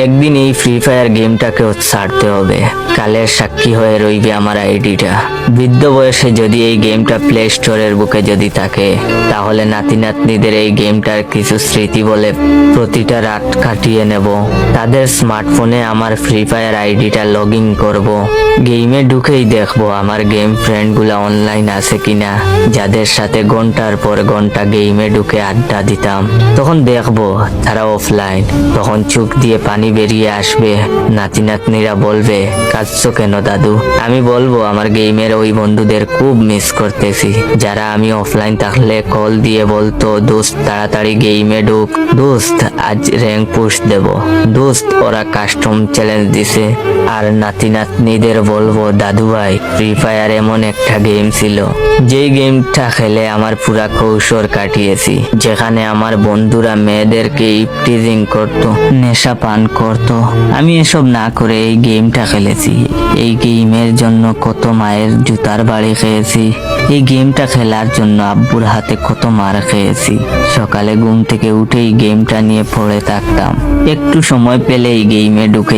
একদিন এই free fire গেমটাকেও ছাড়তে হবে। কালের সাক্ষী হয়ে রইবে আমার আইডিটা। বৃদ্ধ বয়সে যদি এই গেমটা প্লে স্টোরের বুকে যদি থাকে, তাহলে নাতি নাতনিদের এই গেমটার কিছু স্মৃতি বলে প্রতিটা রাত কাটিয়ে নেব। তাদের স্মার্টফোনে আমার ফ্রি ফায়ার আইডিটা লগ ইন করবো। গেমে ঢুকেই দেখবো আমার গেম ফ্রেন্ডগুলা অনলাইন আছে কিনা, যাদের সাথে ঘন্টার পর ঘন্টা গেমে ঢুকে আড্ডা দিতাম। তখন দেখবো তারা অফলাইন। তখন চোখ দিয়ে পানি বেরিয়ে আসবে। নাতি নাতনিরা বলবে, কাঁদছো কেন দাদু? আমি বলবো আমার গেমের ওই বন্ধুদের খুব মিস করতেছি, যারা আমি অফলাইন থাকলে কল দিয়ে বলতো, দোস্ত তাড়াতাড়ি গেমে ঢুক, দোস্ত আজ র্যাঙ্ক পুশ দেব, দোস্ত ওরা কাস্টম চ্যালেঞ্জ দিছে। আর নাতি নাতনিদের বলবো, দাদু ভাই ফ্রি ফায়ার এমন একটা গেম ছিল, যেই গেমটা খেলে আমার পুরা কৈশোর কাটিয়েছি, যেখানে আমার বন্ধুরা মেয়েদেরকে ইপটিজিং করতো, নেশা পান করতো। আমি এসব না করে এই গেমটা খেলেছি। এই গেমের জন্য কত মায়ের জুতার বাড়ি খেয়েছি। এই গেমটা খেলার জন্য আব্বুর হাতে কত মার খেয়েছি। সকালে ঘুম থেকে উঠেই গেমটা নিয়ে পড়ে থাকতাম। একটু সময় পেলেই গেমে ঢুকে